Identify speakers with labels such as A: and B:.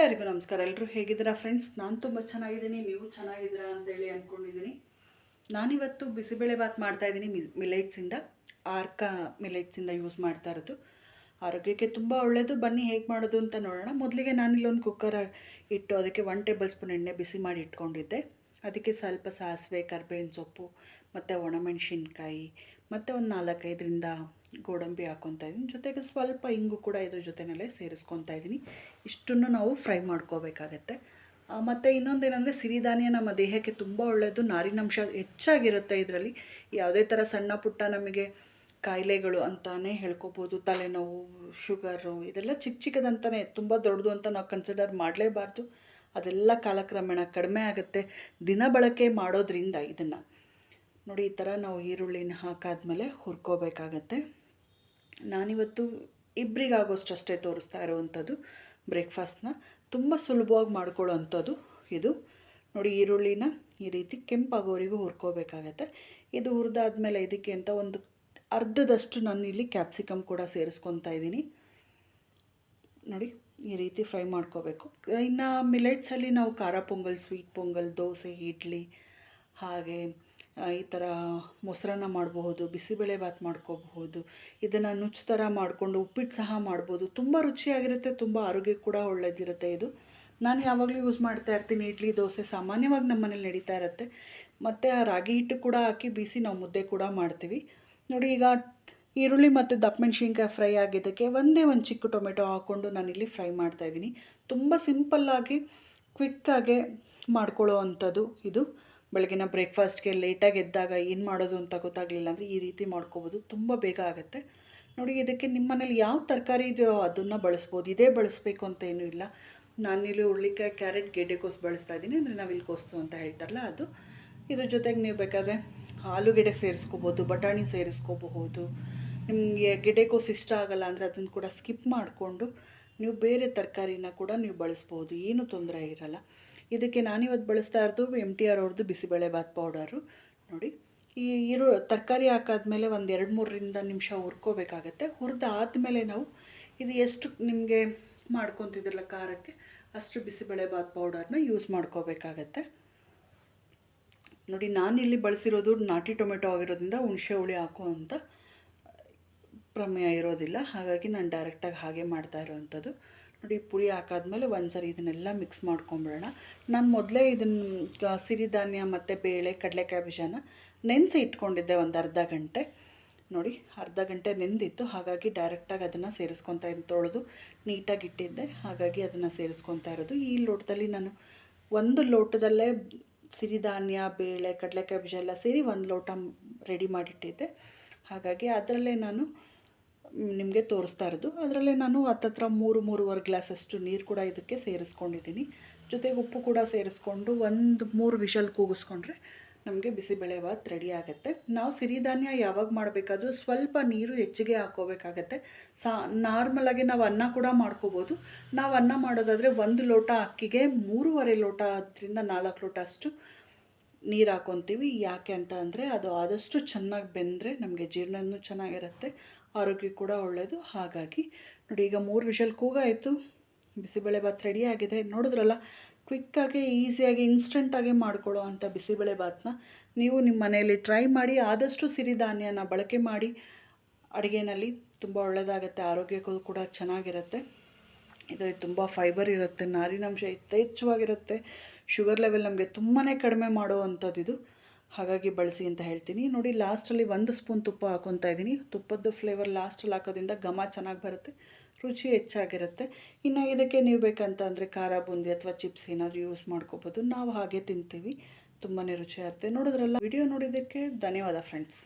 A: ಎಲ್ಲರಿಗೂ ನಮಸ್ಕಾರ. ಎಲ್ಲರೂ ಹೇಗಿದ್ದೀರಾ ಫ್ರೆಂಡ್ಸ್? ನಾನು ತುಂಬ ಚೆನ್ನಾಗಿದ್ದೀನಿ, ನೀವು ಚೆನ್ನಾಗಿದ್ದೀರಾ ಅಂತೇಳಿ ಅಂದ್ಕೊಂಡಿದ್ದೀನಿ. ನಾನಿವತ್ತು ಬಿಸಿಬೇಳೆಭಾತ್ ಮಾಡ್ತಾಯಿದ್ದೀನಿ. ಮಿಲೆಟ್ಸಿಂದ, ಆರ್ಕ ಮಿಲೆಟ್ಸಿಂದ ಯೂಸ್ ಮಾಡ್ತಾ ಇರೋದು. ಆರೋಗ್ಯಕ್ಕೆ ತುಂಬ ಒಳ್ಳೆಯದು. ಬನ್ನಿ ಹೇಗೆ ಮಾಡೋದು ಅಂತ ನೋಡೋಣ. ಮೊದಲಿಗೆ ನಾನಿಲ್ಲೊಂದು ಕುಕ್ಕರ್ ಇಟ್ಟು ಅದಕ್ಕೆ 1 ಟೇಬಲ್ ಸ್ಪೂನ್ ಎಣ್ಣೆ ಬಿಸಿ ಮಾಡಿ ಇಟ್ಕೊಂಡಿದ್ದೆ. ಅದಕ್ಕೆ ಸ್ವಲ್ಪ ಸಾಸಿವೆ, ಕರಿಬೇವಿನ ಸೊಪ್ಪು ಮತ್ತು ಒಣಮೆಣಸಿನ್ಕಾಯಿ ಮತ್ತು ಒಂದು 4-5ರಿಂದ ಗೋಡಂಬಿ ಹಾಕ್ಕೊತಾ ಇದ್ದೀನಿ. ಜೊತೆಗೆ ಸ್ವಲ್ಪ ಇಂಗು ಕೂಡ ಇದ್ರ ಜೊತೆಯಲ್ಲೇ ಸೇರಿಸ್ಕೊತಾ ಇದ್ದೀನಿ. ಇಷ್ಟನ್ನು ನಾವು ಫ್ರೈ ಮಾಡ್ಕೋಬೇಕಾಗತ್ತೆ. ಮತ್ತು ಇನ್ನೊಂದೇನೆಂದರೆ ಸಿರಿಧಾನ್ಯ ನಮ್ಮ ದೇಹಕ್ಕೆ ತುಂಬ ಒಳ್ಳೆಯದು. ನಾರಿನಂಶ ಹೆಚ್ಚಾಗಿರುತ್ತೆ ಇದರಲ್ಲಿ. ಯಾವುದೇ ಥರ ಸಣ್ಣ ಪುಟ್ಟ ನಮಗೆ ಕಾಯಿಲೆಗಳು ಅಂತಲೇ ಹೇಳ್ಕೊಬೋದು. ತಲೆನೋವು, ಶುಗರು, ಇದೆಲ್ಲ ಚಿಕ್ಕದಂತಲೇ, ತುಂಬ ದೊಡ್ಡದು ಅಂತ ನಾವು ಕನ್ಸಿಡರ್ ಮಾಡಲೇಬಾರ್ದು. ಅದೆಲ್ಲ ಕಾಲಕ್ರಮೇಣ ಕಡಿಮೆ ಆಗುತ್ತೆ ದಿನ ಬಳಕೆ ಮಾಡೋದ್ರಿಂದ. ಇದನ್ನು ನೋಡಿ, ಈ ಥರ ನಾವು ಈರುಳ್ಳಿನ ಹಾಕಾದ್ಮೇಲೆ ಹುರ್ಕೋಬೇಕಾಗತ್ತೆ. ನಾನಿವತ್ತು ಇಬ್ಬರಿಗಾಗೋಷ್ಟು ಅಷ್ಟೇ ತೋರಿಸ್ತಾ ಇರೋವಂಥದ್ದು ಬ್ರೇಕ್ಫಾಸ್ಟ್ನ. ತುಂಬ ಸುಲಭವಾಗಿ ಮಾಡ್ಕೊಳ್ಳೋ ಅಂಥದ್ದು ಇದು. ನೋಡಿ, ಈರುಳ್ಳಿನ ಈ ರೀತಿ ಕೆಂಪಾಗೋವರೆಗೂ ಹುರ್ಕೋಬೇಕಾಗತ್ತೆ. ಇದು ಹುರಿದಾದ್ಮೇಲೆ ಇದಕ್ಕೆ ಅಂತ ಒಂದು ಅರ್ಧದಷ್ಟು ನಾನು ಇಲ್ಲಿ ಕ್ಯಾಪ್ಸಿಕಮ್ ಕೂಡ ಸೇರಿಸ್ಕೊತಾ ಇದ್ದೀನಿ. ನೋಡಿ, ಈ ರೀತಿ ಫ್ರೈ ಮಾಡ್ಕೋಬೇಕು. ಇನ್ನು ಮಿಲೆಟ್ಸಲ್ಲಿ ನಾವು ಖಾರ ಪೊಂಗಲ್, ಸ್ವೀಟ್ ಪೊಂಗಲ್, ದೋಸೆ, ಇಡ್ಲಿ, ಹಾಗೆ ಈ ಥರ ಮೊಸರನ್ನ ಮಾಡಬಹುದು, ಬಿಸಿಬೇಳೆಭಾತ್ ಮಾಡ್ಕೋಬಹುದು. ಇದನ್ನು ನುಚ್ಚು ಥರ ಮಾಡಿಕೊಂಡು ಉಪ್ಪಿಟ್ಟು ಸಹ ಮಾಡ್ಬೋದು. ತುಂಬ ರುಚಿಯಾಗಿರುತ್ತೆ, ತುಂಬ ಆರೋಗ್ಯಕ್ಕೆ ಕೂಡ ಒಳ್ಳೆಯದಿರುತ್ತೆ ಇದು. ನಾನು ಯಾವಾಗಲೂ ಯೂಸ್ ಮಾಡ್ತಾ ಇರ್ತೀನಿ. ಇಡ್ಲಿ, ದೋಸೆ ಸಾಮಾನ್ಯವಾಗಿ ನಮ್ಮ ಮನೇಲಿ ನಡೀತಾ ಇರುತ್ತೆ. ಮತ್ತು ಆ ರಾಗಿ ಹಿಟ್ಟು ಕೂಡ ಹಾಕಿ ಬೀಸಿ ನಾವು ಮುದ್ದೆ ಕೂಡ ಮಾಡ್ತೀವಿ. ನೋಡಿ, ಈಗ ಈರುಳ್ಳಿ ಮತ್ತು ದಪ್ಪಮೆಣ್ಸಿನ್ಕಾಯಿ ಫ್ರೈ ಆಗಿದ್ದಕ್ಕೆ ಒಂದೇ ಒಂದು ಚಿಕ್ಕ ಟೊಮೆಟೊ ಹಾಕ್ಕೊಂಡು ನಾನಿಲ್ಲಿ ಫ್ರೈ ಮಾಡ್ತಾಯಿದ್ದೀನಿ. ತುಂಬ ಸಿಂಪಲ್ಲಾಗಿ ಕ್ವಿಕ್ಕಾಗೆ ಮಾಡ್ಕೊಳ್ಳೋ ಅಂಥದ್ದು ಇದು. ಬೆಳಗಿನ ಬ್ರೇಕ್ಫಾಸ್ಟ್ಗೆ ಲೇಟಾಗಿ ಎದ್ದಾಗ ಏನು ಮಾಡೋದು ಅಂತ ಗೊತ್ತಾಗಲಿಲ್ಲ ಅಂದರೆ ಈ ರೀತಿ ಮಾಡ್ಕೋಬೋದು. ತುಂಬ ಬೇಗ ಆಗುತ್ತೆ. ನೋಡಿ, ಇದಕ್ಕೆ ನಿಮ್ಮ ಮನೇಲಿ ಯಾವ ತರಕಾರಿ ಇದೆಯೋ ಅದನ್ನು ಬಳಸ್ಬೋದು. ಇದೇ ಬಳಸಬೇಕು ಅಂತ ಏನೂ ಇಲ್ಲ. ನಾನಿಲ್ಲಿ ಹುರುಳಿಕಾಯಿ, ಕ್ಯಾರೆಟ್, ಗೆಡ್ಡೆಕೋಸು ಬಳಸ್ತಾ ಇದ್ದೀನಿ. ಅಂದರೆ ನಾವಿಲ್ಲಿ ಕೋಸು ಅಂತ ಹೇಳ್ತಾರಲ್ಲ ಅದು. ಇದ್ರ ಜೊತೆಗೆ ನೀವು ಬೇಕಾದರೆ ಆಲೂಗೆಡ್ಡೆ ಸೇರಿಸ್ಕೋಬೋದು, ಬಟಾಣಿ ಸೇರಿಸ್ಕೋಬಹುದು. ನಿಮಗೆ ಗೆಡ್ಡೆಕೋಸು ಇಷ್ಟ ಆಗಲ್ಲ ಅಂದರೆ ಅದನ್ನು ಕೂಡ ಸ್ಕಿಪ್ ಮಾಡಿಕೊಂಡು ನೀವು ಬೇರೆ ತರಕಾರಿನ ಕೂಡ ನೀವು ಬಳಸ್ಬೋದು. ಏನೂ ತೊಂದರೆ ಇರಲ್ಲ. ಇದಕ್ಕೆ ನಾನಿವತ್ತು ಬಳಸ್ತಾ ಇರೋದು MTR ಅವ್ರದ್ದು ಬಿಸಿಬೇಳೆಭಾತ್ ಪೌಡರು. ನೋಡಿ, ಈ ತರಕಾರಿ ಹಾಕಾದ್ಮೇಲೆ ಒಂದು 2-3 ನಿಮಿಷ ಹುರ್ಕೋಬೇಕಾಗತ್ತೆ. ಹುರಿದಾದ್ಮೇಲೆ ನಾವು ಇದು ಎಷ್ಟು ನಿಮಗೆ ಮಾಡ್ಕೊತಿದ್ರಲ್ಲ ಖಾರಕ್ಕೆ ಅಷ್ಟು ಬಿಸಿಬೇಳೆಭಾತ್ ಪೌಡರ್ನ ಯೂಸ್ ಮಾಡ್ಕೋಬೇಕಾಗತ್ತೆ. ನೋಡಿ, ನಾನಿಲ್ಲಿ ಬಳಸಿರೋದು ನಾಟಿ ಟೊಮೆಟೊ ಆಗಿರೋದ್ರಿಂದ ಹುಣಸೆ ಹುಳಿ ಹಾಕೋ ಅಂತ ಪ್ರಮೇಯ ಇರೋದಿಲ್ಲ. ಹಾಗಾಗಿ ನಾನು ಡೈರೆಕ್ಟಾಗಿ ಹಾಗೆ ಮಾಡ್ತಾ ಇರೋವಂಥದ್ದು. ನೋಡಿ, ಪುಳಿ ಹಾಕಾದ್ಮೇಲೆ ಒಂದು ಸರಿ ಇದನ್ನೆಲ್ಲ ಮಿಕ್ಸ್ ಮಾಡ್ಕೊಂಬಿಡೋಣ. ನಾನು ಮೊದಲೇ ಇದನ್ನು ಸಿರಿಧಾನ್ಯ ಮತ್ತು ಬೇಳೆ, ಕಡಲೆಕಾಯಿ ಬೀಜನ ನೆನೆಸಿ ಇಟ್ಕೊಂಡಿದ್ದೆ ಒಂದು ಅರ್ಧ ಗಂಟೆ. ನೋಡಿ, ಅರ್ಧ ಗಂಟೆ ನೆಂದಿತ್ತು. ಹಾಗಾಗಿ ಡೈರೆಕ್ಟಾಗಿ ಅದನ್ನು ಸೇರಿಸ್ಕೊತಾ ಇದ್ದೀನಿ. ತೊಳೆದು ನೀಟಾಗಿ ಇಟ್ಟಿದ್ದೆ, ಹಾಗಾಗಿ ಅದನ್ನು ಸೇರಿಸ್ಕೊತಾ ಇರೋದು. ಈ ಲೋಟದಲ್ಲಿ ನಾನು ಒಂದು ಲೋಟದಲ್ಲೇ ಸಿರಿಧಾನ್ಯ, ಬೇಳೆ, ಕಡಲೆಕಾಯಿ ಬೀಜ ಎಲ್ಲ ಸೇರಿ ಒಂದು ಲೋಟ ರೆಡಿ ಮಾಡಿಟ್ಟಿದ್ದೆ. ಹಾಗಾಗಿ ಅದರಲ್ಲೇ ನಾನು ನಿಮಗೆ ತೋರಿಸ್ತಾ ಇರೋದು. ಅದರಲ್ಲೇ ನಾನು ಹತ್ತತ್ರ 3-3.25 ಗ್ಲಾಸಷ್ಟು ನೀರು ಕೂಡ ಇದಕ್ಕೆ ಸೇರಿಸ್ಕೊಂಡಿದ್ದೀನಿ. ಜೊತೆಗೆ ಉಪ್ಪು ಕೂಡ ಸೇರಿಸ್ಕೊಂಡು ಒಂದು 3 ವಿಷಲ್ ಕೂಗಿಸ್ಕೊಂಡ್ರೆ ನಮಗೆ ಬಿಸಿಬೇಳೆಭಾತ್ ರೆಡಿ ಆಗುತ್ತೆ. ನಾವು ಸಿರಿಧಾನ್ಯ ಯಾವಾಗ ಮಾಡಬೇಕಾದ್ರೂ ಸ್ವಲ್ಪ ನೀರು ಹೆಚ್ಚಿಗೆ ಹಾಕ್ಕೋಬೇಕಾಗತ್ತೆ. ನಾರ್ಮಲಾಗಿ ನಾವು ಅನ್ನ ಕೂಡ ಮಾಡ್ಕೋಬೋದು. ನಾವು ಅನ್ನ ಮಾಡೋದಾದರೆ 1 ಲೋಟ ಅಕ್ಕಿಗೆ 3.25 ಲೋಟ 4 ಲೋಟ ಅಷ್ಟು ನೀರು ಹಾಕ್ಕೊತೀವಿ. ಯಾಕೆ ಅಂತ ಅಂದರೆ ಅದು ಆದಷ್ಟು ಚೆನ್ನಾಗಿ ಬೆಂದರೆ ನಮಗೆ ಜೀರ್ಣನೂ ಚೆನ್ನಾಗಿರುತ್ತೆ, ಆರೋಗ್ಯ ಕೂಡ ಒಳ್ಳೆಯದು. ಹಾಗಾಗಿ ನೋಡಿ, ಈಗ 3 ವಿಷಲ್ ಕೂಗಾಯಿತು, ಬಿಸಿಬೇಳೆಭಾತ್ ರೆಡಿಯಾಗಿದೆ. ನೋಡಿದ್ರಲ್ಲ, ಕ್ವಿಕ್ಕಾಗಿ, ಈಸಿಯಾಗಿ, ಇನ್ಸ್ಟೆಂಟಾಗಿ ಮಾಡ್ಕೊಳ್ಳೋ ಅಂಥ ಬಿಸಿಬೇಳೆಭಾತ್ನ ನೀವು ನಿಮ್ಮ ಮನೆಯಲ್ಲಿ ಟ್ರೈ ಮಾಡಿ. ಆದಷ್ಟು ಸಿರಿಧಾನ್ಯನ ಬಳಕೆ ಮಾಡಿ ಅಡುಗೆಯಲ್ಲಿ. ತುಂಬ ಒಳ್ಳೆಯದಾಗುತ್ತೆ, ಆರೋಗ್ಯಕ್ಕೂ ಕೂಡ ಚೆನ್ನಾಗಿರುತ್ತೆ. ಇದರಲ್ಲಿ ತುಂಬ ಫೈಬರ್ ಇರುತ್ತೆ, ನಾರಿನಂಶ ಯಥೇಚ್ಛವಾಗಿರುತ್ತೆ. ಶುಗರ್ ಲೆವೆಲ್ ನಮಗೆ ತುಂಬಾ ಕಡಿಮೆ ಮಾಡೋ ಅಂಥದ್ದು ಇದು. ಹಾಗಾಗಿ ಬಳಸಿ ಅಂತ ಹೇಳ್ತೀನಿ. ನೋಡಿ, ಲಾಸ್ಟಲ್ಲಿ 1 ಸ್ಪೂನ್ ತುಪ್ಪ ಹಾಕ್ಕೊತಾ ಇದ್ದೀನಿ. ತುಪ್ಪದ ಫ್ಲೇವರ್ ಲಾಸ್ಟಲ್ಲಿ ಹಾಕೋದ್ರಿಂದ ಘಮ ಚೆನ್ನಾಗಿ ಬರುತ್ತೆ, ರುಚಿ ಹೆಚ್ಚಾಗಿರುತ್ತೆ. ಇನ್ನು ಇದಕ್ಕೆ ನೀವು ಬೇಕಂತ ಅಂದರೆ ಖಾರ ಬೂಂದಿ ಅಥವಾ ಚಿಪ್ಸ್ ಏನಾದರೂ ಯೂಸ್ ಮಾಡ್ಕೋಬೋದು. ನಾವು ಹಾಗೆ ತಿಂತೀವಿ, ತುಂಬಾ ರುಚಿಯಾಗುತ್ತೆ. ನೋಡಿದ್ರಲ್ಲ, ವಿಡಿಯೋ ನೋಡಿದ್ದಕ್ಕೆ ಧನ್ಯವಾದ ಫ್ರೆಂಡ್ಸ್.